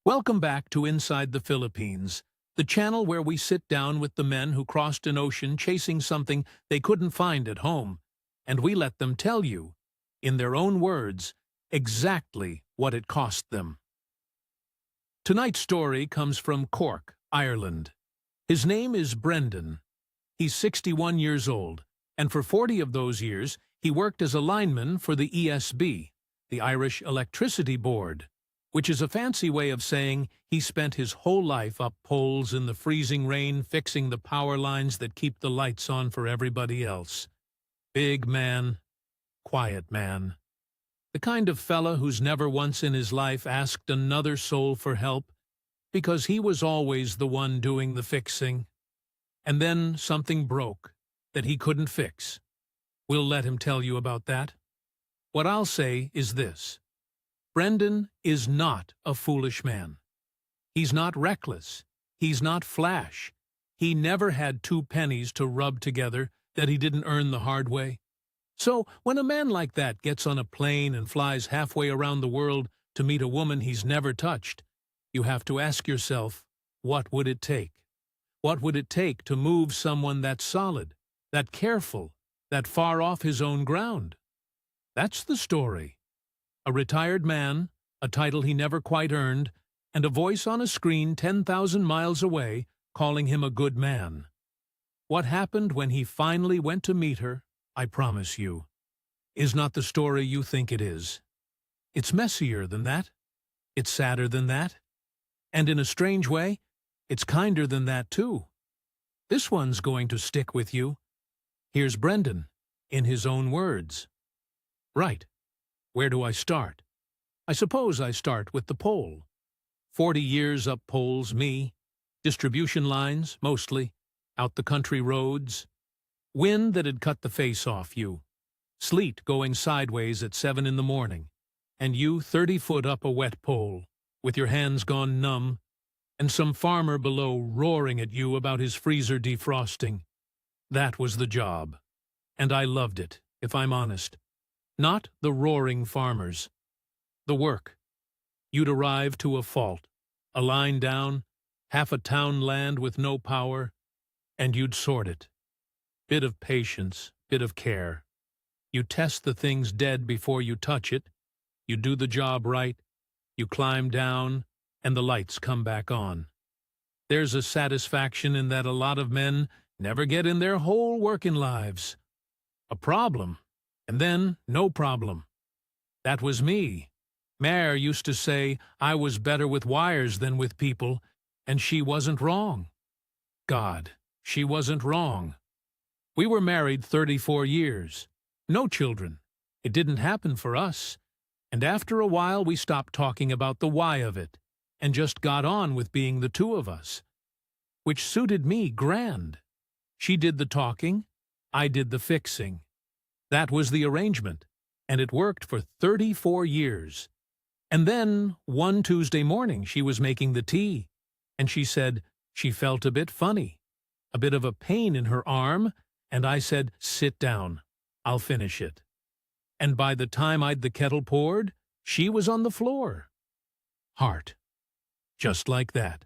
Welcome back to Inside the Philippines, the channel where we sit down with the men who crossed an ocean chasing something they couldn't find at home, and we let them tell you, in their own words, exactly what it cost them. Tonight's story comes from Cork, Ireland. His name is Brendan. He's 61 years old, and for 40 of those years, he worked as a lineman for the ESB, the Irish Electricity Board, which is a fancy way of saying he spent his whole life up poles in the freezing rain fixing the power lines that keep the lights on for everybody else. Big man, quiet man. The kind of fella who's never once in his life asked another soul for help, because he was always the one doing the fixing. And then something broke that he couldn't fix. We'll let him tell you about that. What I'll say is this. Brendan is not a foolish man. He's not reckless. He's not flash. He never had 2 pennies to rub together that he didn't earn the hard way. So when a man like that gets on a plane and flies halfway around the world to meet a woman he's never touched, you have to ask yourself, what would it take? What would it take to move someone that solid, that careful, that far off his own ground? That's the story. A retired man, a title he never quite earned, and a voice on a screen 10,000 miles away calling him a good man. What happened when he finally went to meet her, I promise you, is not the story you think it is. It's messier than that. It's sadder than that. And in a strange way, it's kinder than that too. This one's going to stick with you. Here's Brendan, in his own words. Right. Where do I start? I suppose I start with the pole. 40 years up poles, me. Distribution lines, mostly. Out the country roads. Wind that had cut the face off you. Sleet going sideways at 7 in the morning. And you 30 foot up a wet pole, with your hands gone numb, and some farmer below roaring at you about his freezer defrosting. That was the job. And I loved it, if I'm honest. Not the roaring farmers. The work. You'd arrive to a fault, a line down, half a town land with no power, and you'd sort it. Bit of patience, bit of care. You test the things dead before you touch it. You do the job right. You climb down, and the lights come back on. There's a satisfaction in that a lot of men never get in their whole working lives. A problem. And then, no problem. That was me. Máire used to say I was better with wires than with people, and she wasn't wrong. God, she wasn't wrong. We were married 34 years. No children. It didn't happen for us. And after a while we stopped talking about the why of it, and just got on with being the 2 of us. Which suited me grand. She did the talking, I did the fixing. That was the arrangement, and it worked for 34 years. And then, one Tuesday morning, she was making the tea, and she said she felt a bit funny, a bit of a pain in her arm, and I said, sit down, I'll finish it. And by the time I'd the kettle poured, she was on the floor. Heart. Just like that.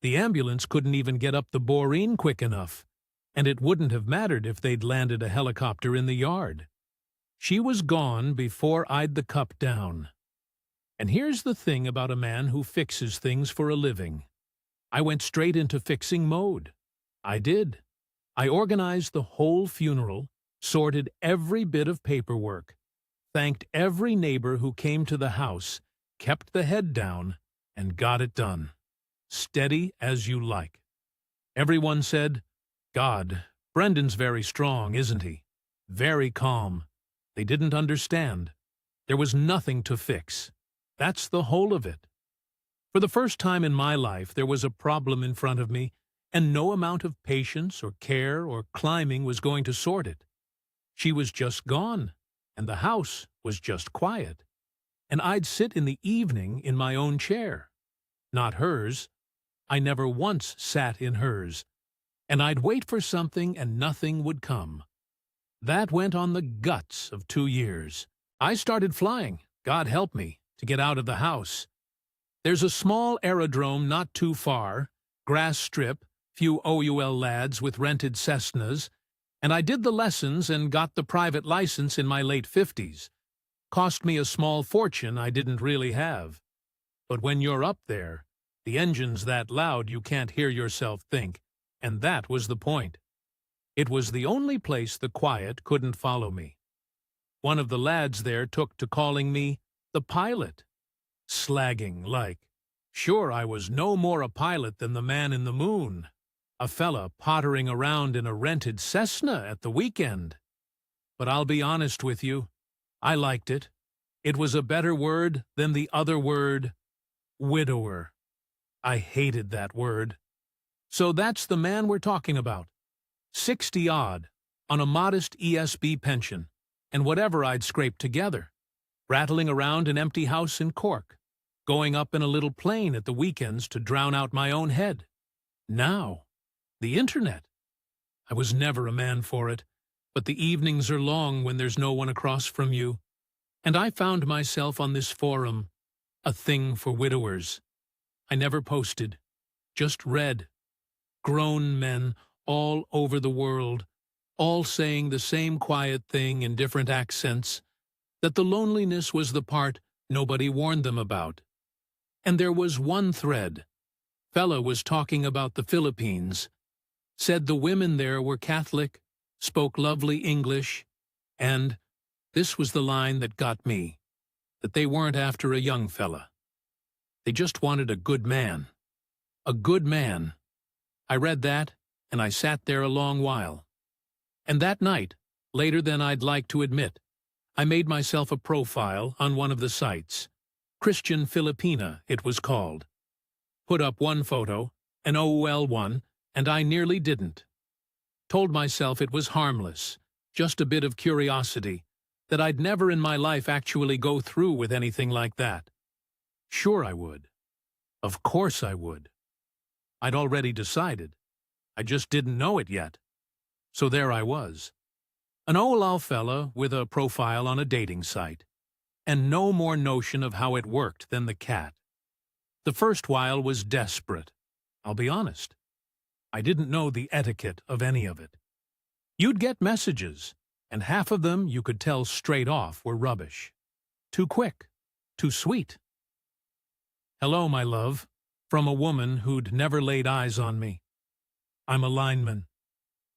The ambulance couldn't even get up the boreen quick enough. And it wouldn't have mattered if they'd landed a helicopter in the yard. She was gone before I'd the cup down. And here's the thing about a man who fixes things for a living. I went straight into fixing mode. I did. I organized the whole funeral, sorted every bit of paperwork, thanked every neighbor who came to the house, kept the head down, and got it done. Steady as you like. Everyone said, God, Brendan's very strong, isn't he? Very calm. They didn't understand. There was nothing to fix. That's the whole of it. For the first time in my life, there was a problem in front of me, and no amount of patience or care or climbing was going to sort it. She was just gone, and the house was just quiet. And I'd sit in the evening in my own chair. Not hers. I never once sat in hers. And I'd wait for something and nothing would come. That went on the guts of 2 years. I started flying, God help me, to get out of the house. There's a small aerodrome not too far, grass strip, few OUL lads with rented Cessnas, and I did the lessons and got the private license in my late 50s. Cost me a small fortune I didn't really have. But when you're up there, the engine's that loud you can't hear yourself think, and that was the point. It was the only place the quiet couldn't follow me. One of the lads there took to calling me the pilot. Slagging like. Sure, I was no more a pilot than the man in the moon. A fella pottering around in a rented Cessna at the weekend. But I'll be honest with you, I liked it. It was a better word than the other word, widower. I hated that word. So that's the man we're talking about. 60-odd, on a modest ESB pension, and whatever I'd scraped together, rattling around an empty house in Cork, going up in a little plane at the weekends to drown out my own head. Now, the internet. I was never a man for it, but the evenings are long when there's no one across from you, and I found myself on this forum, a thing for widowers. I never posted, just read. Grown men all over the world, all saying the same quiet thing in different accents, that the loneliness was the part nobody warned them about. And there was one thread. Fella was talking about the Philippines, said the women there were Catholic, spoke lovely English, and, this was the line that got me, that they weren't after a young fella. They just wanted a good man. A good man. I read that, and I sat there a long while. And that night, later than I'd like to admit, I made myself a profile on one of the sites. Christian Filipina, it was called. Put up one photo, an OL one, and I nearly didn't. Told myself it was harmless, just a bit of curiosity, that I'd never in my life actually go through with anything like that. Sure I would. Of course I would. I'd already decided. I just didn't know it yet. So there I was. An OL fella with a profile on a dating site, and no more notion of how it worked than the cat. The first while was desperate. I'll be honest. I didn't know the etiquette of any of it. You'd get messages, and half of them you could tell straight off were rubbish. Too quick. Too sweet. Hello, my love, from a woman who'd never laid eyes on me. I'm a lineman.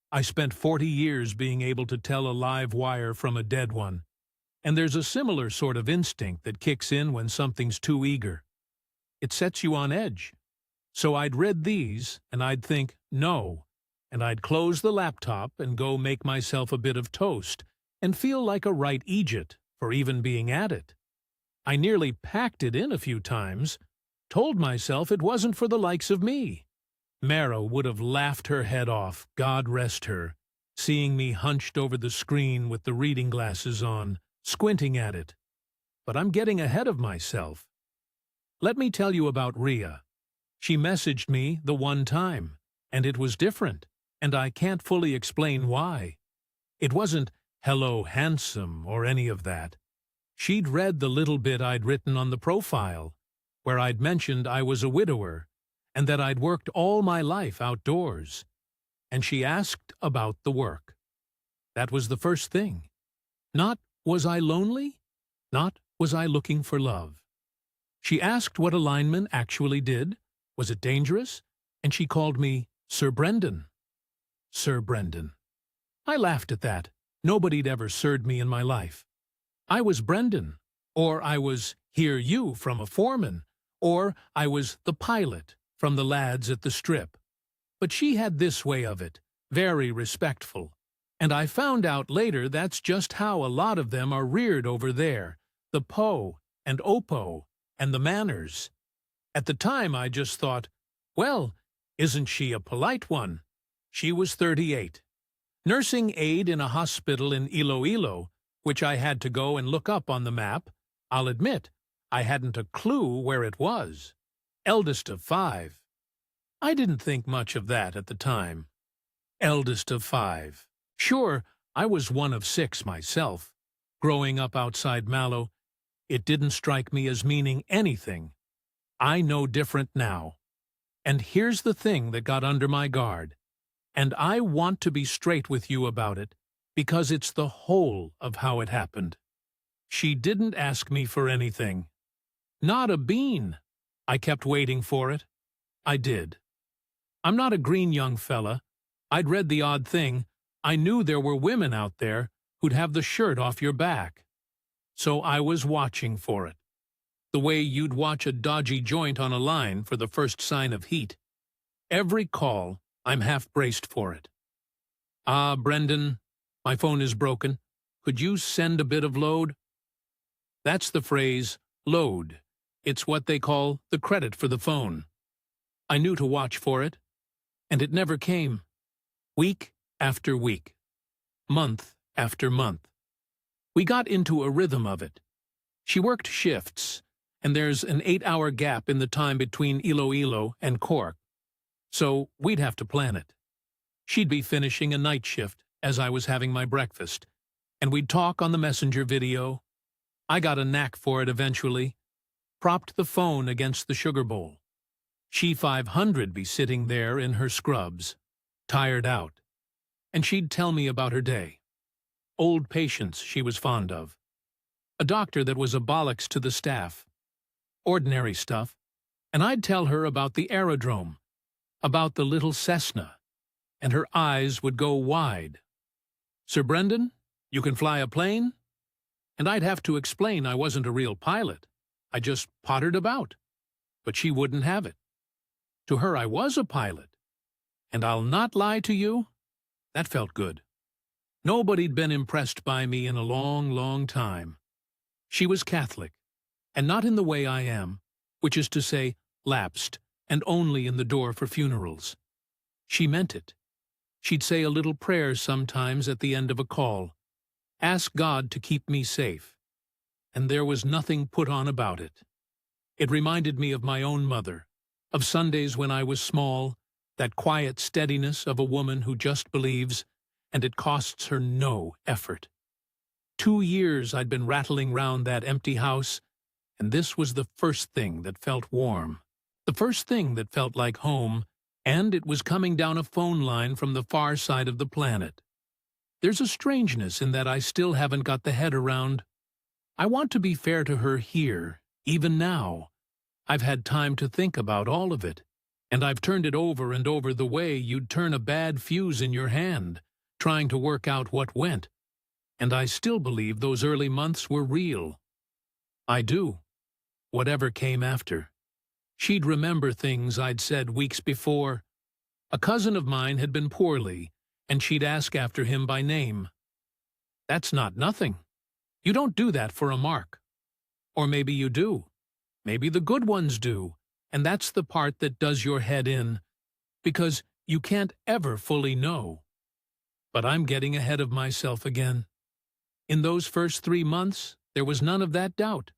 I spent 40 years being able to tell a live wire from a dead one, and there's a similar sort of instinct that kicks in when something's too eager. It sets you on edge. So I'd read these, and I'd think, no, and I'd close the laptop and go make myself a bit of toast and feel like a right Egypt for even being at it. I nearly packed it in a few times, told myself it wasn't for the likes of me. Máire would have laughed her head off, God rest her, seeing me hunched over the screen with the reading glasses on, squinting at it. But I'm getting ahead of myself. Let me tell you about Rhea. She messaged me the one time, and it was different, and I can't fully explain why. It wasn't, hello, handsome, or any of that. She'd read the little bit I'd written on the profile, where I'd mentioned I was a widower, and that I'd worked all my life outdoors. And she asked about the work. That was the first thing. Not, was I lonely? Not, was I looking for love? She asked what a lineman actually did. Was it dangerous? And she called me Sir Brendan. Sir Brendan. I laughed at that. Nobody'd ever sirred me in my life. I was Brendan, or I was hear you from a foreman, or I was the pilot from the lads at the strip. But she had this way of it, very respectful. And I found out later that's just how a lot of them are reared over there, the Po and Oppo and the manners. At the time I just thought, well, isn't she a polite one? She was 38. Nursing aide in a hospital in Iloilo, which I had to go and look up on the map. I'll admit, I hadn't a clue where it was. Eldest of 5. I didn't think much of that at the time. Eldest of 5. Sure, I was one of 6 myself. Growing up outside Mallow, it didn't strike me as meaning anything. I know different now. And here's the thing that got under my guard. And I want to be straight with you about it, because it's the whole of how it happened. She didn't ask me for anything. Not a bean. I kept waiting for it. I did. I'm not a green young fella. I'd read the odd thing. I knew there were women out there who'd have the shirt off your back. So I was watching for it. The way you'd watch a dodgy joint on a line for the first sign of heat. Every call, I'm half braced for it. "Ah, Brendan, my phone is broken. Could you send a bit of load?" That's the phrase, load. It's what they call the credit for the phone. I knew to watch for it, and it never came. Week after week. Month after month. We got into a rhythm of it. She worked shifts, and there's an 8-hour gap in the time between Iloilo and Cork. So we'd have to plan it. She'd be finishing a night shift as I was having my breakfast, and we'd talk on the messenger video. I got a knack for it eventually. Propped the phone against the sugar bowl. She 500 be sitting there in her scrubs, tired out. And she'd tell me about her day. Old patients she was fond of. A doctor that was a bollocks to the staff. Ordinary stuff. And I'd tell her about the aerodrome, about the little Cessna, and her eyes would go wide. "Sir Brendan, you can fly a plane?" And I'd have to explain I wasn't a real pilot. I just pottered about. But she wouldn't have it. To her I was a pilot. And I'll not lie to you, that felt good. Nobody'd been impressed by me in a long, long time. She was Catholic, and not in the way I am, which is to say, lapsed, and only in the door for funerals. She meant it. She'd say a little prayer sometimes at the end of a call. Ask God to keep me safe. And there was nothing put on about it. It reminded me of my own mother, of Sundays when I was small, that quiet steadiness of a woman who just believes, and it costs her no effort. 2 years I'd been rattling round that empty house, and this was the first thing that felt warm, the first thing that felt like home, and it was coming down a phone line from the far side of the planet. There's a strangeness in that I still haven't got the head around. I want to be fair to her here, even now. I've had time to think about all of it, and I've turned it over and over the way you'd turn a bad fuse in your hand, trying to work out what went. And I still believe those early months were real. I do. Whatever came after. She'd remember things I'd said weeks before. A cousin of mine had been poorly, and she'd ask after him by name. That's not nothing. You don't do that for a mark. Or maybe you do. Maybe the good ones do, and that's the part that does your head in, because you can't ever fully know. But I'm getting ahead of myself again. In those first 3 months, there was none of that doubt.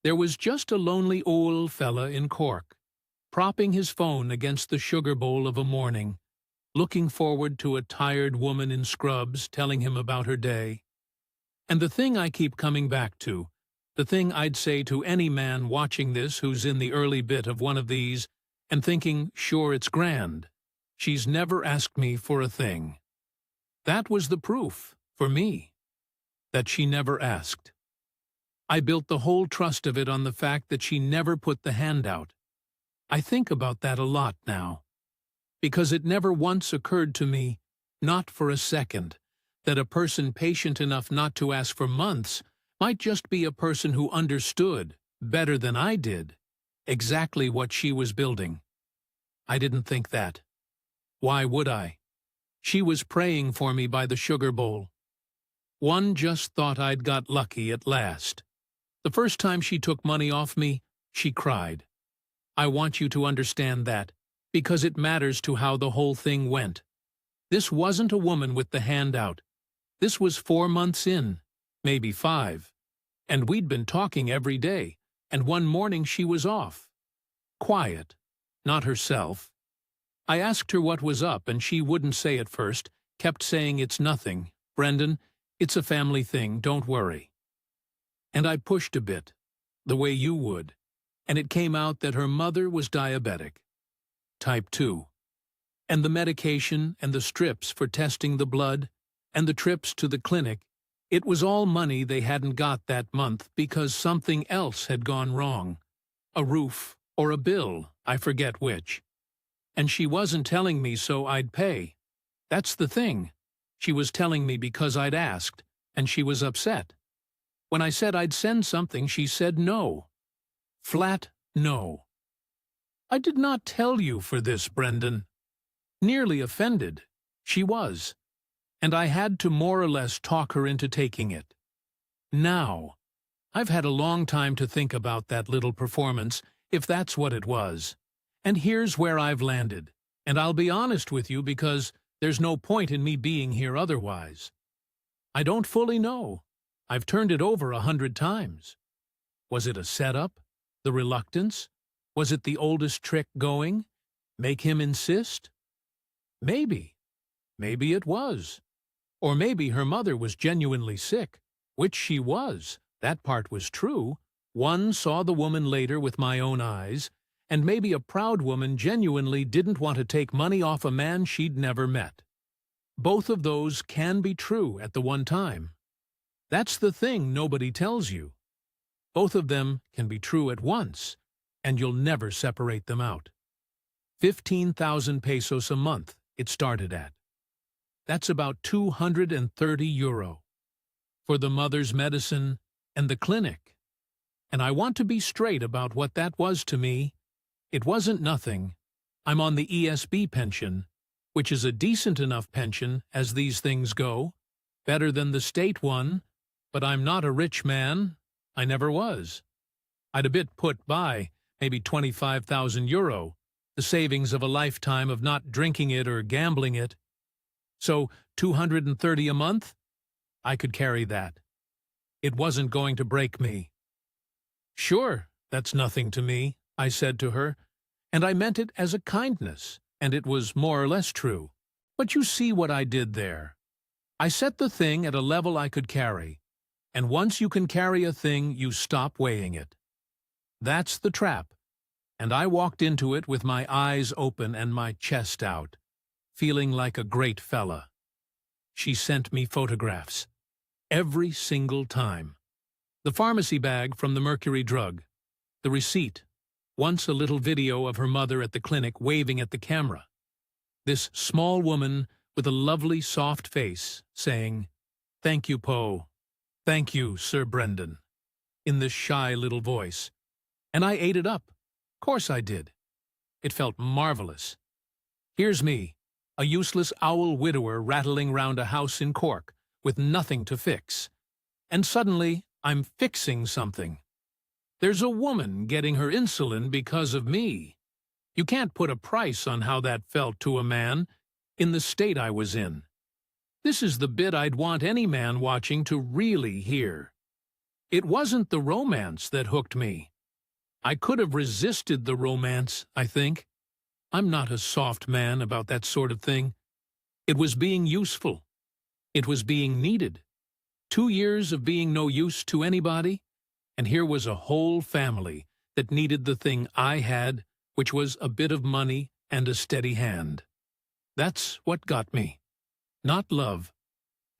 There was just a lonely old fella in Cork, propping his phone against the sugar bowl of a morning, looking forward to a tired woman in scrubs telling him about her day. And the thing I keep coming back to, the thing I'd say to any man watching this who's in the early bit of one of these and thinking, sure, it's grand, she's never asked me for a thing. That was the proof, for me, that she never asked. I built the whole trust of it on the fact that she never put the hand out. I think about that a lot now, because it never once occurred to me, not for a second, that a person patient enough not to ask for months might just be a person who understood, better than I did, exactly what she was building. I didn't think that. Why would I? She was praying for me by the sugar bowl. One just thought I'd got lucky at last. The first time she took money off me, she cried. I want you to understand that, because it matters to how the whole thing went. This wasn't a woman with the hand out. This was 4 months in, maybe 5. And we'd been talking every day, and one morning she was off. Quiet, not herself. I asked her what was up, and she wouldn't say at first, kept saying it's nothing. Brendan, it's a family thing, don't worry. And I pushed a bit, the way you would. and it came out that her mother was diabetic, type 2. And the medication and the strips for testing the blood and the trips to the clinic, it was all money they hadn't got that month because something else had gone wrong. A roof or a bill, I forget which. And she wasn't telling me so I'd pay. That's the thing. She was telling me because I'd asked, and she was upset. When I said I'd send something, she said no. Flat no. I did not tell you for this, Brendan. Nearly offended. She was. And I had to more or less talk her into taking it. Now, I've had a long time to think about that little performance, if that's what it was. And here's where I've landed. And I'll be honest with you because there's no point in me being here otherwise. I don't fully know. I've turned it over 100 times. Was it a setup? The reluctance? Was it the oldest trick going? Make him insist? Maybe. Maybe it was. Or maybe her mother was genuinely sick, which she was. That part was true. One saw the woman later with my own eyes, and maybe a proud woman genuinely didn't want to take money off a man she'd never met. Both of those can be true at the one time. That's the thing nobody tells you. Both of them can be true at once, and you'll never separate them out. 15,000 pesos a month it started at. That's about €230 for the mother's medicine and the clinic. And I want to be straight about what that was to me. It wasn't nothing. I'm on the ESB pension, which is a decent enough pension as these things go, better than the state one, but I'm not a rich man. I never was. I'd a bit put by, maybe €25,000, the savings of a lifetime of not drinking it or gambling it. So $230 a month? I could carry that. It wasn't going to break me. Sure, that's nothing to me, I said to her, and I meant it as a kindness, and it was more or less true. But you see what I did there. I set the thing at a level I could carry, and once you can carry a thing, you stop weighing it. That's the trap, and I walked into it with my eyes open and my chest out, feeling like a great fella. She sent me photographs. Every single time. The pharmacy bag from the mercury drug. The receipt. Once a little video of her mother at the clinic waving at the camera. This small woman with a lovely soft face saying, "Thank you, Poe. Thank you, Sir Brendan," in this shy little voice. And I ate it up. Course I did. It felt marvelous. Here's me, a useless owl widower rattling round a house in Cork, with nothing to fix. And suddenly, I'm fixing something. There's a woman getting her insulin because of me. You can't put a price on how that felt to a man, in the state I was in. This is the bit I'd want any man watching to really hear. It wasn't the romance that hooked me. I could have resisted the romance, I think. I'm not a soft man about that sort of thing. It was being useful. It was being needed. 2 years of being no use to anybody, and here was a whole family that needed the thing I had, which was a bit of money and a steady hand. That's what got me. Not love.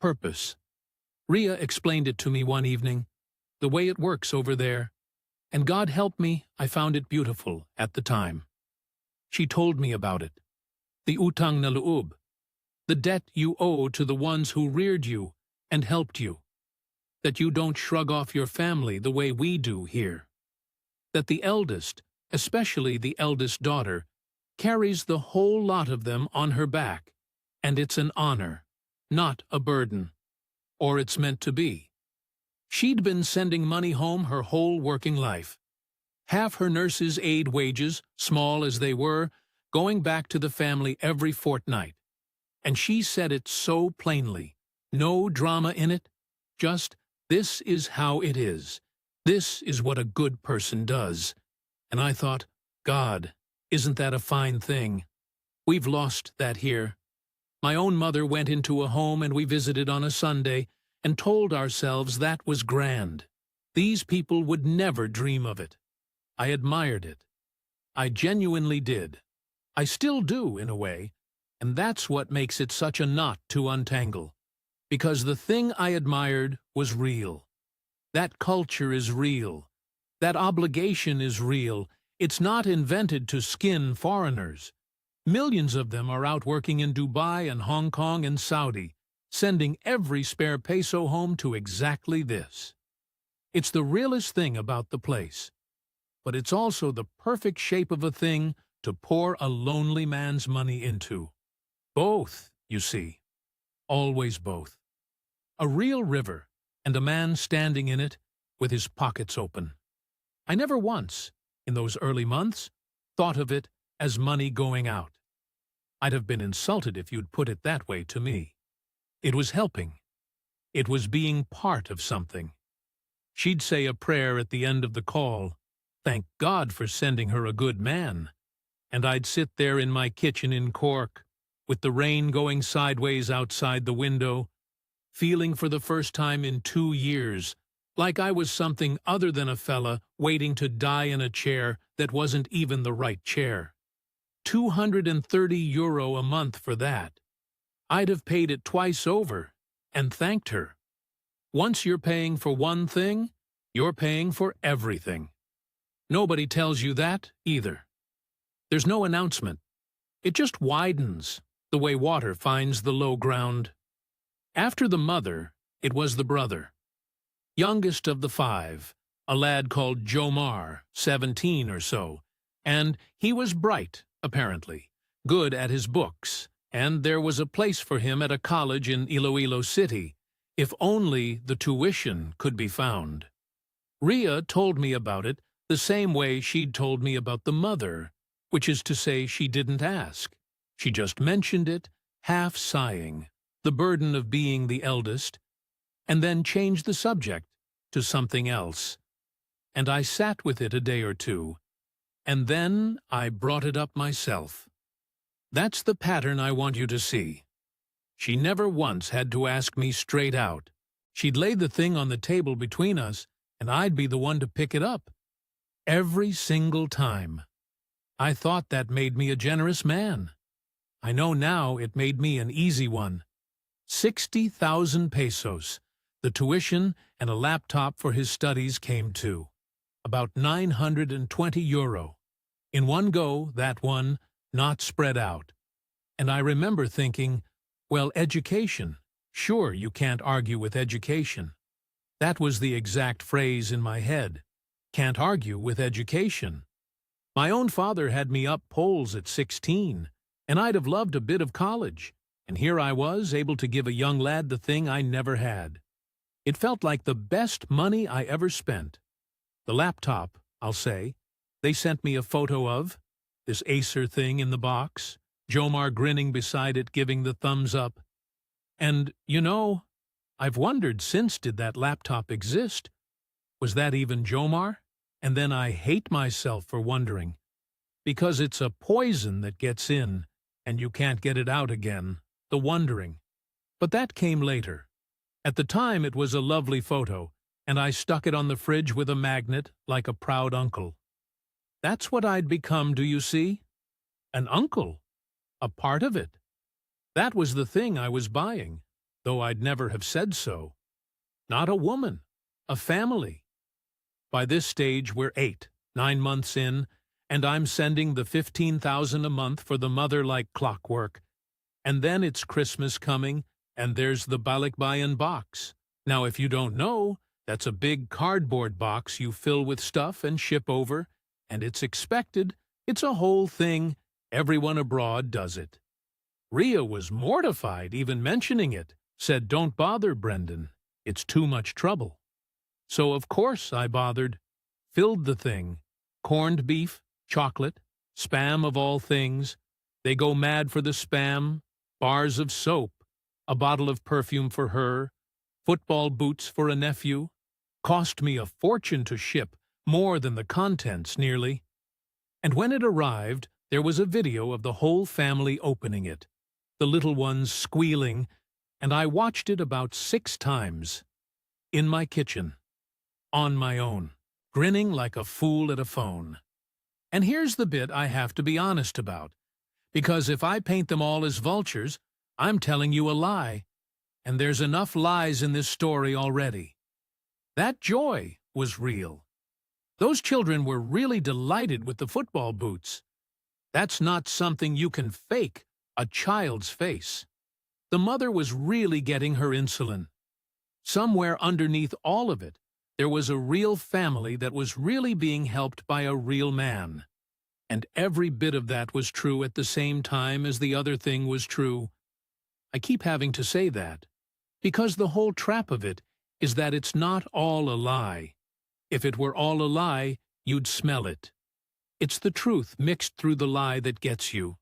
Purpose. Ria explained it to me one evening, the way it works over there, and God help me, I found it beautiful at the time. She told me about it. The utang na loob. The debt you owe to the ones who reared you and helped you. That you don't shrug off your family the way we do here. That the eldest, especially the eldest daughter, carries the whole lot of them on her back, and it's an honor, not a burden. Or it's meant to be. She'd been sending money home her whole working life. Half her nurse's aid wages, small as they were, going back to the family every fortnight. And she said it so plainly. No drama in it. Just, this is how it is. This is what a good person does. And I thought, God, isn't that a fine thing? We've lost that here. My own mother went into a home and we visited on a Sunday and told ourselves that was grand. These people would never dream of it. I admired it. I genuinely did. I still do, in a way, and that's what makes it such a knot to untangle. Because the thing I admired was real. That culture is real. That obligation is real. It's not invented to skin foreigners. Millions of them are out working in Dubai and Hong Kong and Saudi, sending every spare peso home to exactly this. It's the realest thing about the place. But it's also the perfect shape of a thing to pour a lonely man's money into. Both, you see. Always both. A real river, and a man standing in it with his pockets open. I never once, in those early months, thought of it as money going out. I'd have been insulted if you'd put it that way to me. It was helping. It was being part of something. She'd say a prayer at the end of the call, thank God for sending her a good man. And I'd sit there in my kitchen in Cork, with the rain going sideways outside the window, feeling for the first time in 2 years like I was something other than a fella waiting to die in a chair that wasn't even the right chair. €230 a month for that. I'd have paid it twice over, and thanked her. Once you're paying for one thing, you're paying for everything. Nobody tells you that, either. There's no announcement. It just widens, the way water finds the low ground. After the mother, it was the brother. Youngest of the 5, a lad called Jomar, 17 or so, and he was bright, apparently, good at his books, and there was a place for him at a college in Iloilo City, if only the tuition could be found. Rhea told me about it the same way she'd told me about the mother, which is to say she didn't ask. She just mentioned it, half sighing, the burden of being the eldest, and then changed the subject to something else. And I sat with it a day or two, and then I brought it up myself. That's the pattern I want you to see. She never once had to ask me straight out. She'd lay the thing on the table between us, and I'd be the one to pick it up. Every single time. I thought that made me a generous man. I know now it made me an easy one. 60,000 pesos. The tuition and a laptop for his studies came to. About €920. In one go, that one, not spread out. And I remember thinking, well, education. Sure, you can't argue with education. That was the exact phrase in my head. Can't argue with education. My own father had me up poles at 16, and I'd have loved a bit of college. And here I was, able to give a young lad the thing I never had. It felt like the best money I ever spent. The laptop, I'll say, they sent me a photo of, this Acer thing in the box, Jomar grinning beside it giving the thumbs up. And, you know, I've wondered since, did that laptop exist? Was that even Jomar? And then I hate myself for wondering. Because it's a poison that gets in, and you can't get it out again, the wondering. But that came later. At the time it was a lovely photo, and I stuck it on the fridge with a magnet like a proud uncle. That's what I'd become, do you see? An uncle. A part of it. That was the thing I was buying, though I'd never have said so. Not a woman. A family. By this stage we're 8, 9 months in, and I'm sending the 15,000 a month for the mother like clockwork. And then it's Christmas coming, and there's the balikbayan box. Now, if you don't know, that's a big cardboard box you fill with stuff and ship over, and it's expected. It's a whole thing. Everyone abroad does it. Rhea was mortified even mentioning it, said, "Don't bother, Brendan. It's too much trouble." So of course I bothered, filled the thing, corned beef, chocolate, Spam of all things. They go mad for the Spam, bars of soap, a bottle of perfume for her, football boots for a nephew. Cost me a fortune to ship, more than the contents nearly. And when it arrived, there was a video of the whole family opening it, the little ones squealing, and I watched it about 6 times. In my kitchen. On my own. grinning like a fool at a phone. And here's the bit I have to be honest about, because if I paint them all as vultures, I'm telling you a lie, and there's enough lies in this story already. That joy was real. Those children were really delighted with the football boots. That's not something you can fake a child's face. The mother was really getting her insulin. Somewhere underneath all of it, there was a real family that was really being helped by a real man. And every bit of that was true at the same time as the other thing was true. I keep having to say that, because the whole trap of it is that it's not all a lie. If it were all a lie, you'd smell it. It's the truth mixed through the lie that gets you.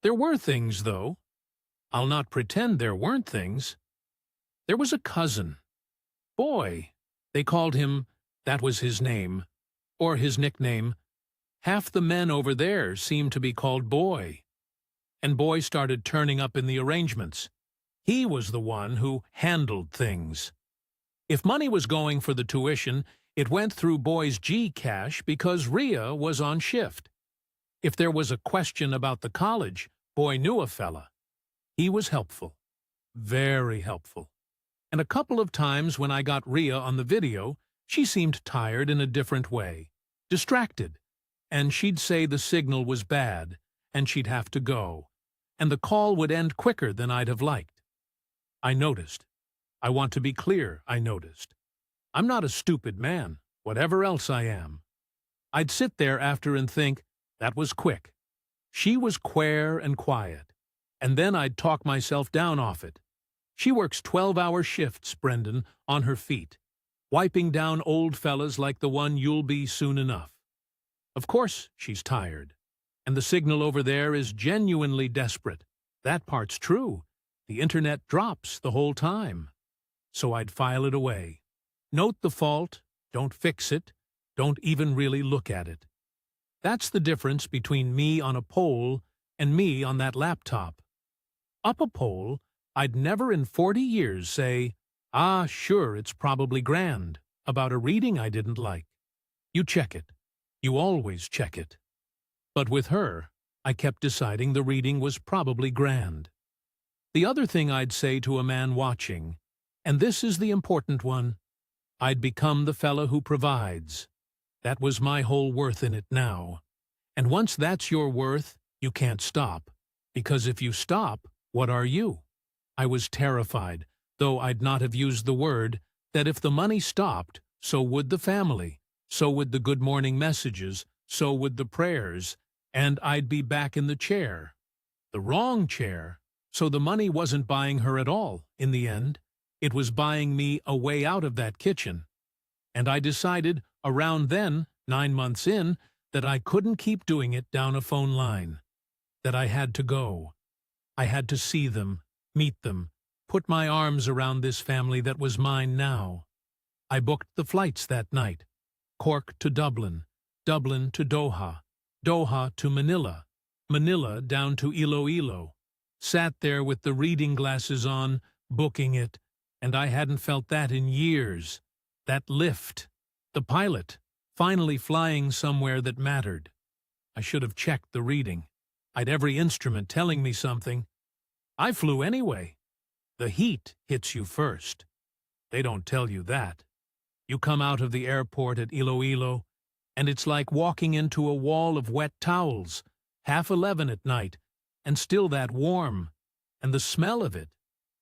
There were things, though. I'll not pretend there weren't things. There was a cousin. Boy. They called him, that was his name, or his nickname. Half the men over there seemed to be called Boy. And Boy started turning up in the arrangements. He was the one who handled things. If money was going for the tuition, it went through Boy's G-cash because Rhea was on shift. If there was a question about the college, Boy knew a fella. He was helpful. Very helpful. And a couple of times when I got Rhea on the video, she seemed tired in a different way, distracted, and she'd say the signal was bad, and she'd have to go, and the call would end quicker than I'd have liked. I noticed. I want to be clear, I noticed. I'm not a stupid man, whatever else I am. I'd sit there after and think, that was quick. She was quare and quiet, and then I'd talk myself down off it. She works 12-hour shifts, Brendan, on her feet, wiping down old fellas like the one you'll be soon enough. Of course she's tired, and the signal over there is genuinely desperate. That part's true. The internet drops the whole time. So I'd file it away. Note the fault, don't fix it, don't even really look at it. That's the difference between me on a pole and me on that laptop. Up a pole, I'd never in 40 years say, "Ah, sure, it's probably grand," about a reading I didn't like. You check it. You always check it. But with her, I kept deciding the reading was probably grand. The other thing I'd say to a man watching, and this is the important one, I'd become the fella who provides. That was my whole worth in it now. And once that's your worth, you can't stop. Because if you stop, what are you? I was terrified, though I'd not have used the word, that if the money stopped, so would the family, so would the good morning messages, so would the prayers, and I'd be back in the chair. The wrong chair. So the money wasn't buying her at all, in the end. It was buying me a way out of that kitchen. And I decided, around then, 9 months in, that I couldn't keep doing it down a phone line. That I had to go. I had to see them, meet them, put my arms around this family that was mine now. I booked the flights that night. Cork to Dublin, Dublin to Doha, Doha to Manila, Manila down to Iloilo. Sat there with the reading glasses on, booking it, and I hadn't felt that in years. That lift. The pilot, finally flying somewhere that mattered. I should have checked the reading. I'd every instrument telling me something. I flew anyway. The heat hits you first. They don't tell you that. You come out of the airport at Iloilo, and it's like walking into a wall of wet towels, 11:30 at night, and still that warm, and the smell of it,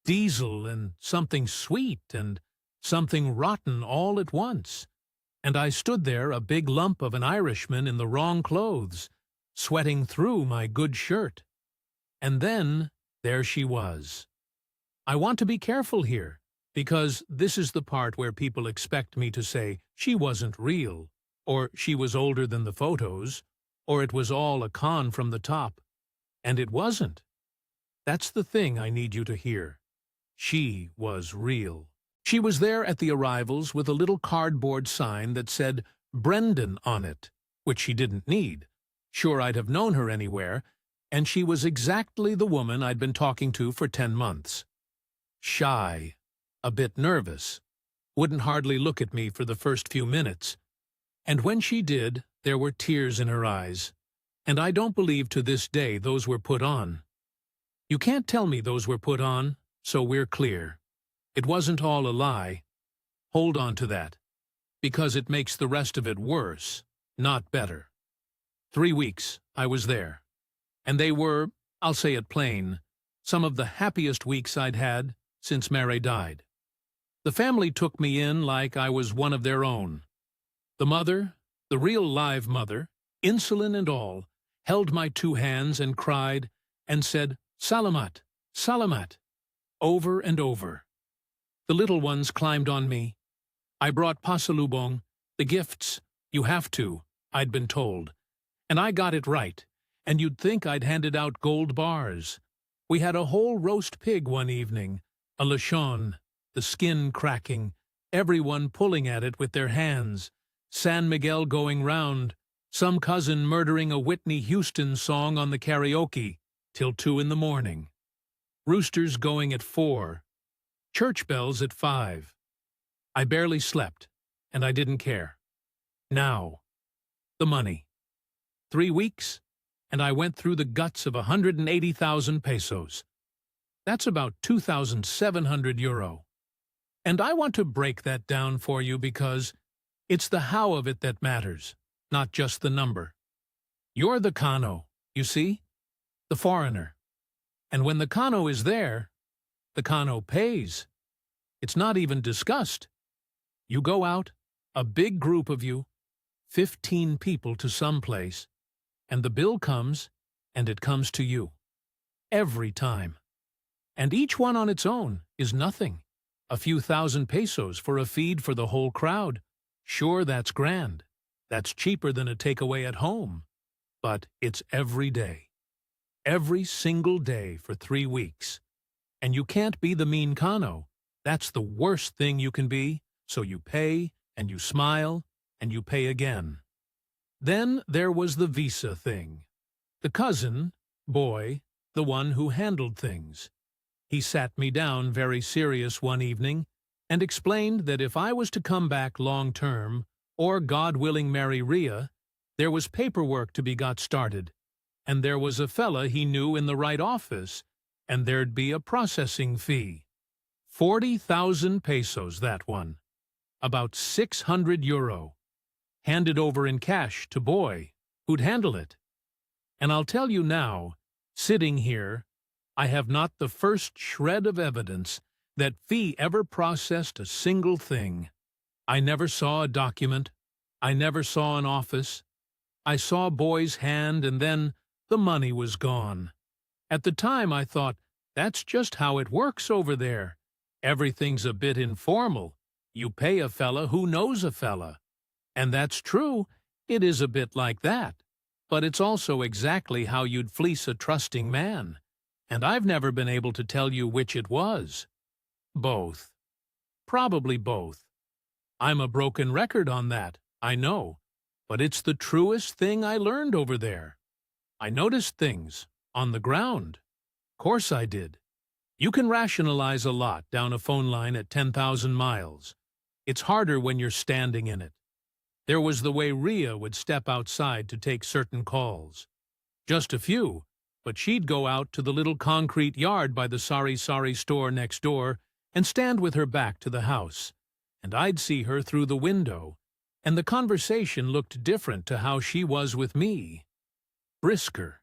diesel and something sweet and something rotten all at once. And I stood there, a big lump of an Irishman in the wrong clothes, sweating through my good shirt. And then there she was. I want to be careful here, because this is the part where people expect me to say she wasn't real, or she was older than the photos, or it was all a con from the top. And it wasn't. That's the thing I need you to hear. She was real. She was there at the arrivals with a little cardboard sign that said Brendan on it, which she didn't need. Sure, I'd have known her anywhere, and she was exactly the woman I'd been talking to for 10 months. Shy, a bit nervous, wouldn't hardly look at me for the first few minutes, And when she did, there were tears in her eyes. And I don't believe to this day those were put on. You can't tell me those were put on, so we're clear. It wasn't all a lie. Hold on to that, because it makes the rest of it worse, not better. 3 weeks I was there, and they were, I'll say it plain, some of the happiest weeks I'd had since Máire died. The family took me in like I was one of their own. The mother, the real live mother, insulin and all, held my 2 hands and cried and said, "Salamat, Salamat," over and over. The little ones climbed on me. I brought pasalubong, the gifts, you have to, I'd been told. And I got it right, and you'd think I'd handed out gold bars. We had a whole roast pig one evening, a lechon, the skin cracking, everyone pulling at it with their hands, San Miguel going round, some cousin murdering a Whitney Houston song on the karaoke, till 2 in the morning. Roosters going at 4. Church bells at 5. I barely slept, and I didn't care. Now, the money. 3 weeks, and I went through the guts of 180,000 pesos. That's about 2,700 euro. And I want to break that down for you because it's the how of it that matters, not just the number. You're the kano, you see? The foreigner. And when the kano is there, the kano pays. It's not even discussed. You go out, a big group of you, 15 people to some place, and the bill comes, and it comes to you. Every time. And each one on its own is nothing. A few thousand pesos for a feed for the whole crowd. Sure, that's grand. That's cheaper than a takeaway at home. But it's every day. Every single day for 3 weeks. And you can't be the mean kano. That's the worst thing you can be, so you pay, and you smile, and you pay again. Then there was the visa thing. The cousin, boy, the one who handled things. He sat me down very serious one evening and explained that if I was to come back long-term, or God willing marry Ria, there was paperwork to be got started, and there was a fella he knew in the right office, and there'd be a processing fee. 40,000 pesos, that one. About 600 euro. Handed over in cash to boy, who'd handle it. And I'll tell you now, sitting here, I have not the first shred of evidence that fee ever processed a single thing. I never saw a document. I never saw an office. I saw boy's hand, and then the money was gone. At the time I thought, that's just how it works over there. Everything's a bit informal. You pay a fella who knows a fella. And that's true, it is a bit like that. But it's also exactly how you'd fleece a trusting man. And I've never been able to tell you which it was. Both. Probably both. I'm a broken record on that, I know. But it's the truest thing I learned over there. I noticed things, on the ground. Course I did. You can rationalize a lot down a phone line at 10,000 miles. It's harder when you're standing in it. There was the way Ria would step outside to take certain calls. Just a few, but she'd go out to the little concrete yard by the Sari store next door and stand with her back to the house. And I'd see her through the window, and the conversation looked different to how she was with me. Brisker.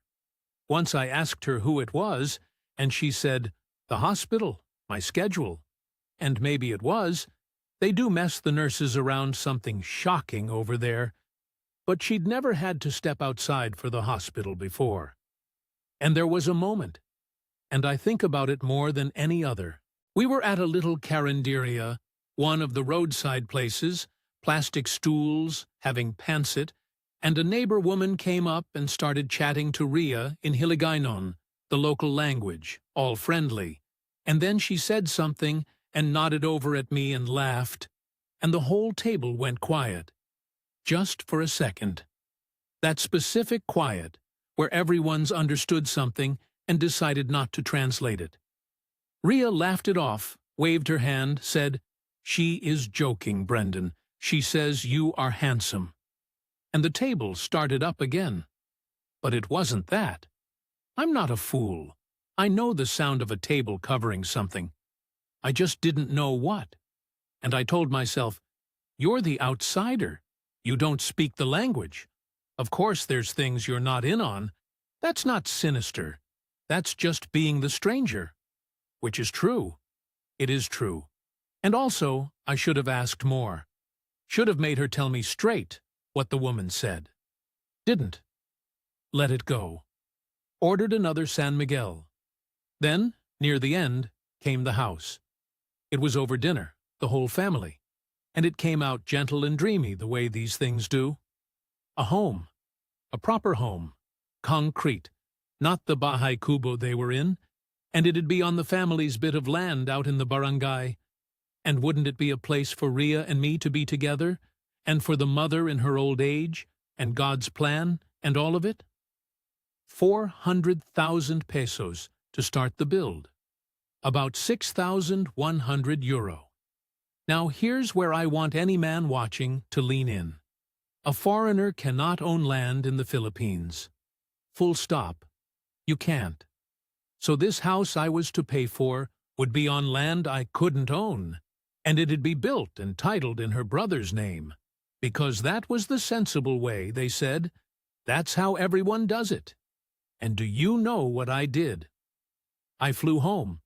Once I asked her who it was, and she said, "The hospital, my schedule." And maybe it was. They do mess the nurses around something shocking over there. But she'd never had to step outside for the hospital before. And there was a moment, and I think about it more than any other. We were at a little carinderia, one of the roadside places, plastic stools, having pancit, and a neighbor woman came up and started chatting to Ria in Hiligaynon, the local language, all friendly. And then she said something and nodded over at me and laughed, and the whole table went quiet. Just for a second. That specific quiet, where everyone's understood something and decided not to translate it. Ria laughed it off, waved her hand, said, "She is joking, Brendan. She says you are handsome." and the table started up again. But it wasn't that. I'm not a fool. I know the sound of a table covering something. I just didn't know what. And I told myself, "You're the outsider. You don't speak the language. Of course there's things you're not in on. That's not sinister. That's just being the stranger." Which is true. It is true. And also, I should have asked more. Should have made her tell me straight what the woman said. Didn't. Let it go. Ordered another San Miguel. Then, near the end, came the house. It was over dinner, the whole family. And it came out gentle and dreamy the way these things do. A home. A proper home. Concrete. Not the Bahay Kubo they were in. And it'd be on the family's bit of land out in the barangay. And wouldn't it be a place for Ria and me to be together? And for the mother in her old age? And God's plan? And all of it? 400,000 pesos to start the build. About 6,100 euro. Now here's where I want any man watching to lean in. A foreigner cannot own land in the Philippines. Full stop. You can't. So this house I was to pay for would be on land I couldn't own, and it'd be built and titled in her brother's name, because that was the sensible way, they said. That's how everyone does it. And do you know what I did? I flew home,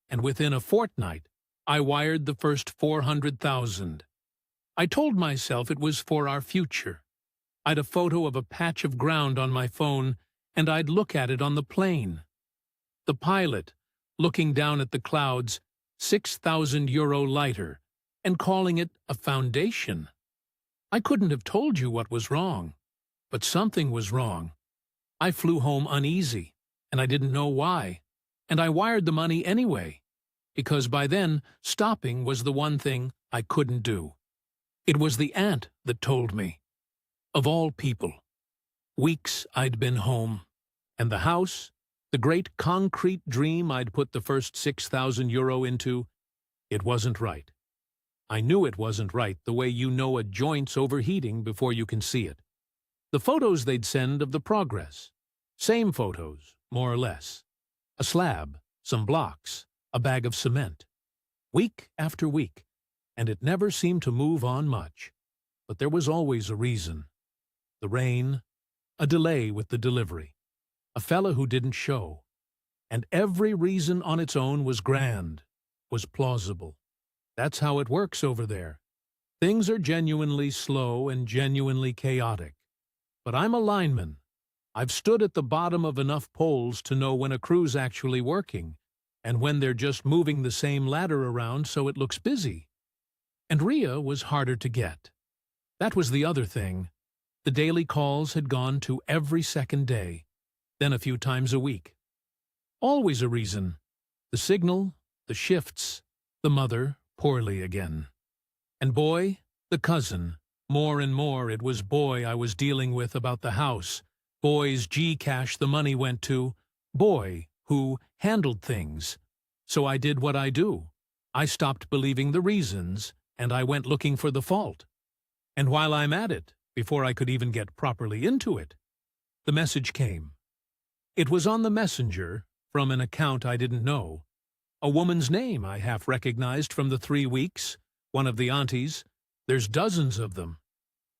and within a fortnight, I wired the first 400,000. I told myself it was for our future. I'd a photo of a patch of ground on my phone, and I'd look at it on the plane. The pilot, looking down at the clouds, 6,000 euro lighter, and calling it a foundation. I couldn't have told you what was wrong, but something was wrong. I flew home uneasy, and I didn't know why, and I wired the money anyway, because by then stopping was the one thing I couldn't do. It was the aunt that told me. Of all people. Weeks I'd been home, and the house, the great concrete dream I'd put the first 6,000 euro into, it wasn't right. I knew it wasn't right the way you know a joint's overheating before you can see it. The photos they'd send of the progress. Same photos, more or less. A slab, some blocks, a bag of cement. Week after week, and it never seemed to move on much. But there was always a reason. The rain, a delay with the delivery, a fella who didn't show. And every reason on its own was grand, was plausible. That's how it works over there. Things are genuinely slow and genuinely chaotic. But I'm a lineman. I've stood at the bottom of enough poles to know when a crew's actually working, and when they're just moving the same ladder around so it looks busy. And Ria was harder to get. That was the other thing. The daily calls had gone to every second day, then a few times a week. Always a reason. The signal, the shifts, the mother, poorly again. And boy, the cousin. More and more it was boy I was dealing with about the house. Boy's G-cash the money went to. Boy, who handled things. So I did what I do. I stopped believing the reasons, and I went looking for the fault. And while I'm at it, before I could even get properly into it, the message came. It was on the messenger, from an account I didn't know. A woman's name I half recognized from the 3 weeks, one of the aunties. There's dozens of them.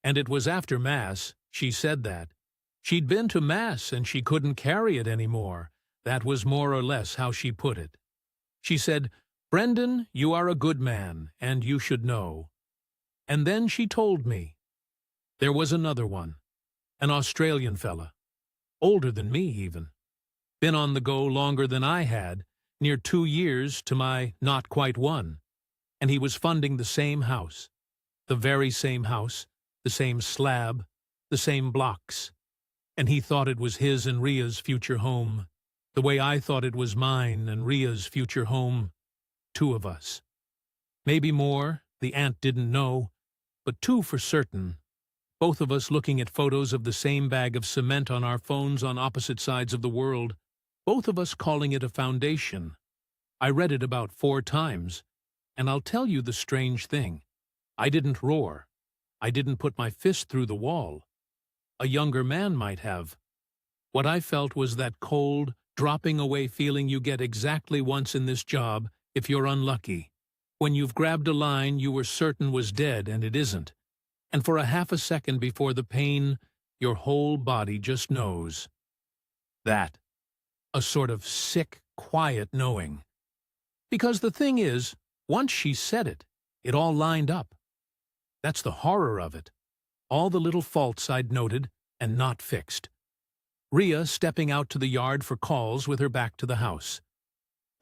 And it was after Mass, she said that. She'd been to Mass and she couldn't carry it anymore. That was more or less how she put it. She said, "Brendan, you are a good man, and you should know." And then she told me. There was another one, an Australian fella, older than me even. Been on the go longer than I had, near 2 years to my not quite one. And he was funding the same house. The very same house, the same slab, the same blocks. And he thought it was his and Ria's future home, the way I thought it was mine and Ria's future home. 2 of us. Maybe more, the aunt didn't know, but 2 for certain. Both of us looking at photos of the same bag of cement on our phones on opposite sides of the world, both of us calling it a foundation. I read it about 4 times, and I'll tell you the strange thing. I didn't roar. I didn't put my fist through the wall. a younger man might have. What I felt was that cold, dropping away feeling you get exactly once in this job if you're unlucky. When you've grabbed a line you were certain was dead and it isn't. And for a half a second before the pain, your whole body just knows. That. A sort of sick, quiet knowing. Because the thing is, once she said it, it all lined up. That's the horror of it. All the little faults I'd noted and not fixed. Rhea stepping out to the yard for calls with her back to the house.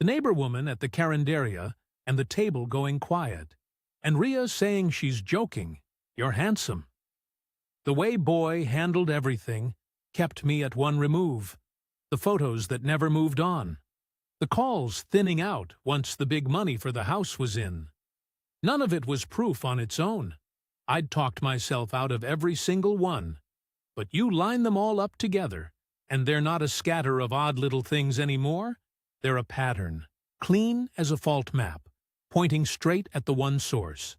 The neighbor woman at the carinderia and the table going quiet. And Rhea saying she's joking. You're handsome. The way Boy handled everything kept me at one remove. The photos that never moved on. The calls thinning out once the big money for the house was in. None of it was proof on its own. I'd talked myself out of every single one. But you line them all up together, and they're not a scatter of odd little things anymore. They're a pattern, clean as a fault map, pointing straight at the one source.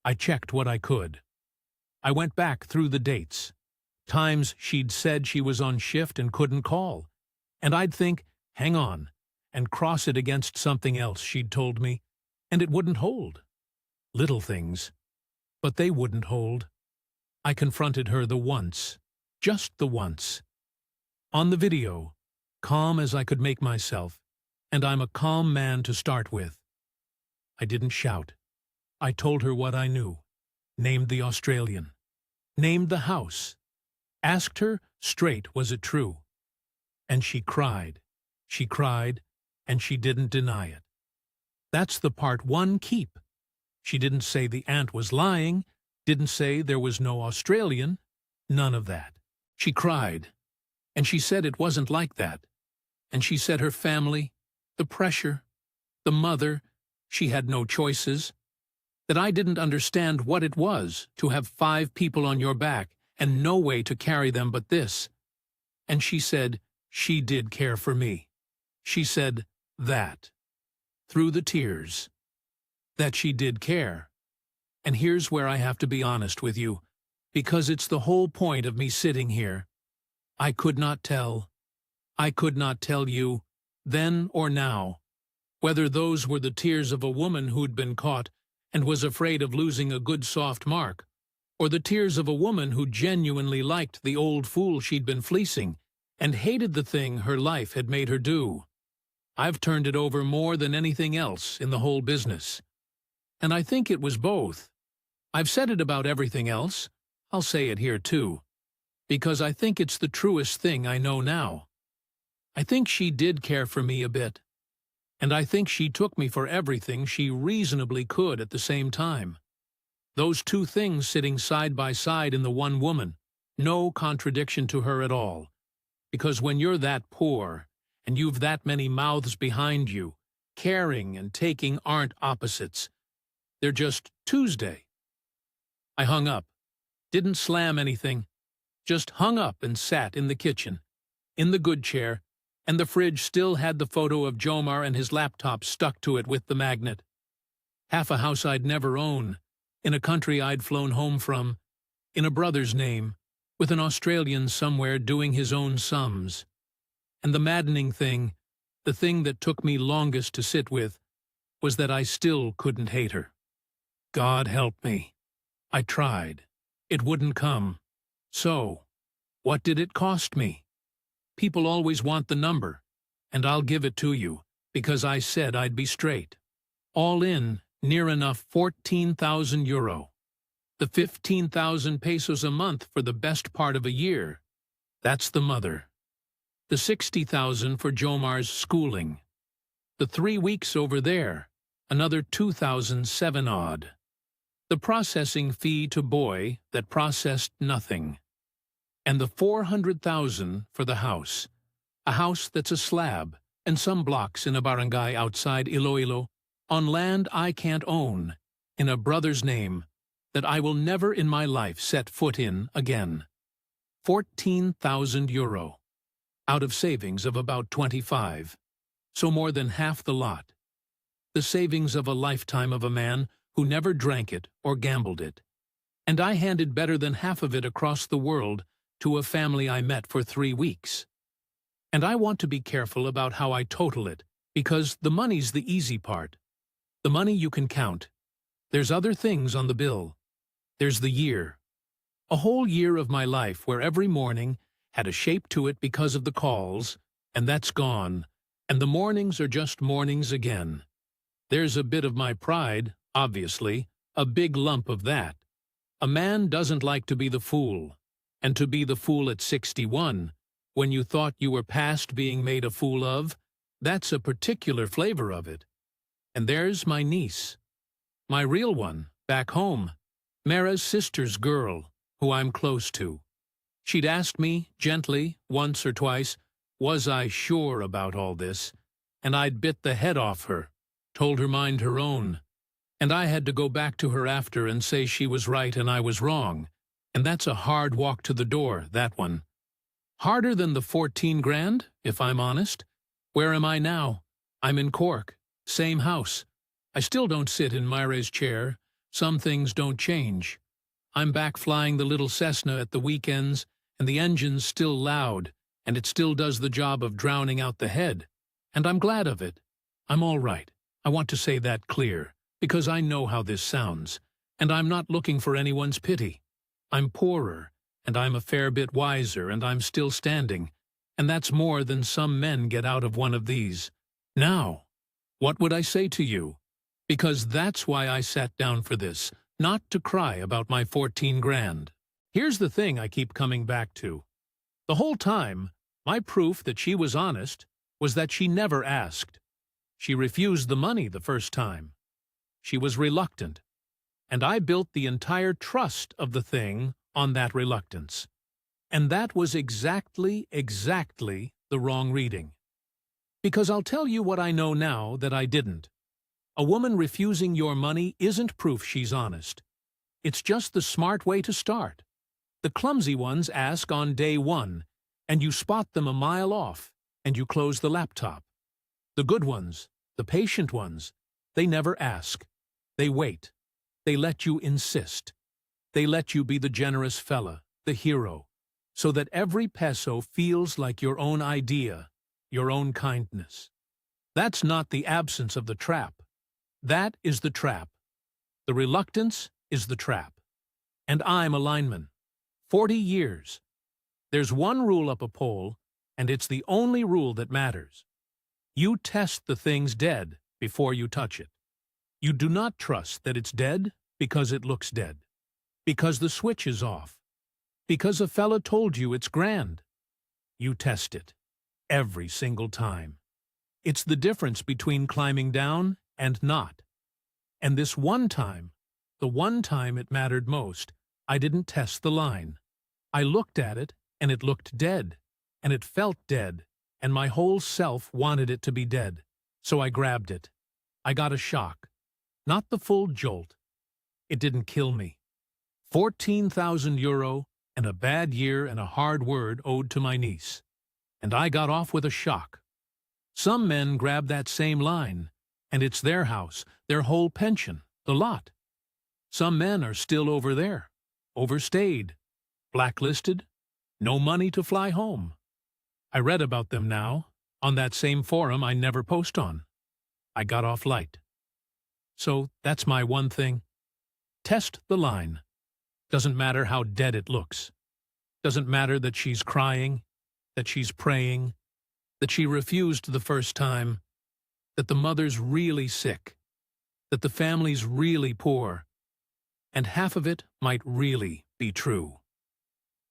I checked what I could. I went back through the dates. Times she'd said she was on shift and couldn't call. And I'd think, hang on, and cross it against something else she'd told me, and it wouldn't hold. Little things. But they wouldn't hold. I confronted her the once. Just the once. On the video, calm as I could make myself, and I'm a calm man to start with. I didn't shout. I told her what I knew. Named the Australian. Named the house. Asked her straight was it true. And she cried. She cried, and she didn't deny it. That's the part one keep. She didn't say the aunt was lying, didn't say there was no Australian, none of that. She cried, and she said it wasn't like that. And she said her family, the pressure, the mother, she had no choices, that I didn't understand what it was to have 5 people on your back and no way to carry them but this. And she said she did care for me. She said that, through the tears, that she did care. And here's where I have to be honest with you, because it's the whole point of me sitting here. I could not tell you, then or now, whether those were the tears of a woman who'd been caught and was afraid of losing a good soft mark, or the tears of a woman who genuinely liked the old fool she'd been fleecing and hated the thing her life had made her do. I've turned it over more than anything else in the whole business. And I think it was both. I've said it about everything else. I'll say it here too. Because I think it's the truest thing I know now. I think she did care for me a bit. And I think she took me for everything she reasonably could at the same time. Those two things sitting side by side in the one woman, no contradiction to her at all. Because when you're that poor, and you've that many mouths behind you, caring and taking aren't opposites. They're just Tuesday. I hung up. Didn't slam anything. Just hung up and sat in the kitchen, in the good chair, and the fridge still had the photo of Jomar and his laptop stuck to it with the magnet. Half a house I'd never own, in a country I'd flown home from, in a brother's name, with an Australian somewhere doing his own sums. And the maddening thing, the thing that took me longest to sit with, was that I still couldn't hate her. God help me. I tried. It wouldn't come. So, what did it cost me? People always want the number, and I'll give it to you, because I said I'd be straight. All in, near enough €14,000. The 15,000 pesos a month for the best part of a year. That's the mother. The 60,000 for Jomar's schooling. The 3 weeks over there, another 2,007 odd. The processing fee to Boy that processed nothing. And the 400,000 for the house. A house that's a slab and some blocks in a barangay outside Iloilo, on land I can't own, in a brother's name, that I will never in my life set foot in again. €14,000. Out of savings of about 25, so more than half the lot. The savings of a lifetime of a man who never drank it or gambled it. And I handed better than half of it across the world to a family I met for 3 weeks. And I want to be careful about how I total it, because the money's the easy part. The money you can count. There's other things on the bill. There's the year. A whole year of my life where every morning had a shape to it because of the calls, and that's gone, and the mornings are just mornings again. There's a bit of my pride, obviously, a big lump of that. A man doesn't like to be the fool, and to be the fool at 61, when you thought you were past being made a fool of, that's a particular flavor of it. And there's my niece. My real one, back home. Máire's sister's girl, who I'm close to. She'd asked me, gently, once or twice, was I sure about all this, and I'd bit the head off her, told her mind her own. And I had to go back to her after and say she was right and I was wrong. And that's a hard walk to the door, that one. Harder than the 14 grand, if I'm honest. Where am I now? I'm in Cork. Same house. I still don't sit in Máire's chair. Some things don't change. I'm back flying the little Cessna at the weekends, and the engine's still loud, and it still does the job of drowning out the head. And I'm glad of it. I'm all right. I want to say that clear, because I know how this sounds, and I'm not looking for anyone's pity. I'm poorer, and I'm a fair bit wiser, and I'm still standing, and that's more than some men get out of one of these. Now, what would I say to you? Because that's why I sat down for this, not to cry about my 14 grand. Here's the thing I keep coming back to. The whole time, my proof that she was honest was that she never asked. She refused the money the first time. She was reluctant, and I built the entire trust of the thing on that reluctance. And that was exactly the wrong reading. Because I'll tell you what I know now that I didn't. A woman refusing your money isn't proof she's honest. It's just the smart way to start. The clumsy ones ask on day one, and you spot them a mile off, and you close the laptop. The good ones, the patient ones, they never ask. They wait. They let you insist. They let you be the generous fella, the hero, so that every peso feels like your own idea, your own kindness. That's not the absence of the trap. That is the trap. The reluctance is the trap. And I'm a lineman. 40 years. There's one rule up a pole, and it's the only rule that matters. You test the thing's dead before you touch it. You do not trust that it's dead because it looks dead. Because the switch is off. Because a fella told you it's grand. You test it. Every single time. It's the difference between climbing down and not. And this one time, the one time it mattered most, I didn't test the line. I looked at it, and it looked dead, and it felt dead, and my whole self wanted it to be dead. So I grabbed it. I got a shock. Not the full jolt. It didn't kill me. 14,000 euro, and a bad year and a hard word owed to my niece. And I got off with a shock. Some men grab that same line, and it's their house, their whole pension, the lot. Some men are still over there, overstayed, blacklisted, no money to fly home. I read about them now, on that same forum I never post on. I got off light. So that's my one thing. Test the line. Doesn't matter how dead it looks. Doesn't matter that she's crying, that she's praying, that she refused the first time, that the mother's really sick, that the family's really poor, and half of it might really be true.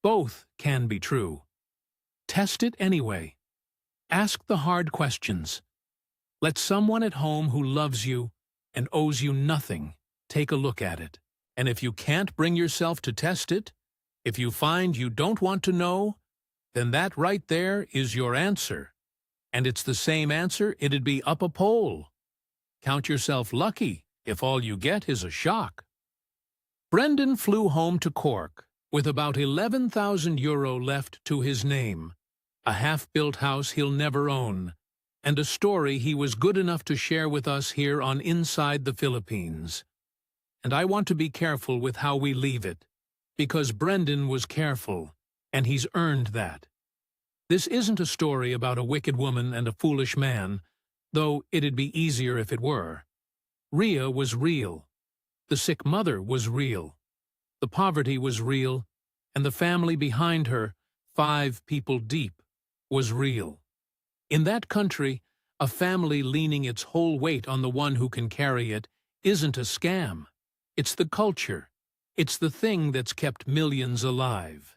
Both can be true. Test it anyway. Ask the hard questions. Let someone at home who loves you and owes you nothing take a look at it. And if you can't bring yourself to test it, if you find you don't want to know, then that right there is your answer. And it's the same answer it'd be up a pole. Count yourself lucky if all you get is a shock. Brendan flew home to Cork with about 11,000 euro left to his name, a half-built house he'll never own, and a story he was good enough to share with us here on Inside the Philippines. And I want to be careful with how we leave it, because Brendan was careful, and he's earned that. This isn't a story about a wicked woman and a foolish man, though it'd be easier if it were. Rhea was real. The sick mother was real. The poverty was real, and the family behind her, 5 people deep, was real. In that country, a family leaning its whole weight on the one who can carry it isn't a scam. It's the culture. It's the thing that's kept millions alive.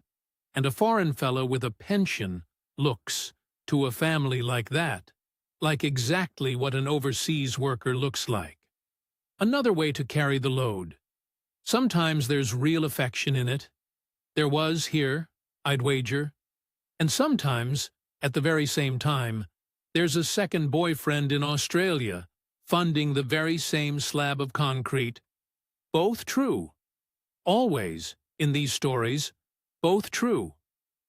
And a foreign fellow with a pension looks, to a family like that, like exactly what an overseas worker looks like. Another way to carry the load. Sometimes there's real affection in it. There was here, I'd wager. And sometimes, at the very same time, there's a second boyfriend in Australia funding the very same slab of concrete. Both true. Always, in these stories, both true.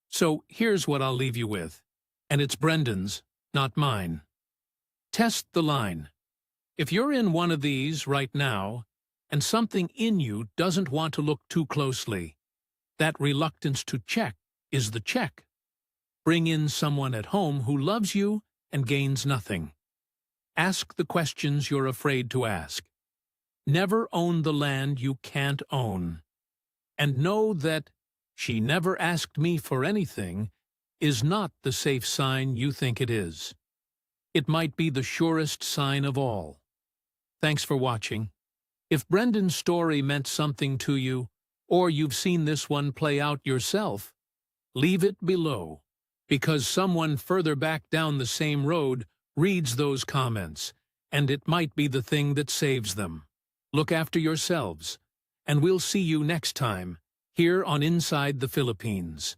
So here's what I'll leave you with. And it's Brendan's, not mine. Test the line. If you're in one of these right now, and something in you doesn't want to look too closely, that reluctance to check is the check. Bring in someone at home who loves you and gains nothing. Ask the questions you're afraid to ask. Never own the land you can't own. And know that "she never asked me for anything" is not the safe sign you think it is. It might be the surest sign of all. Thanks for watching. If Brendan's story meant something to you, or you've seen this one play out yourself, leave it below, because someone further back down the same road reads those comments, and it might be the thing that saves them. Look after yourselves, and we'll see you next time, here on Inside the Philippines.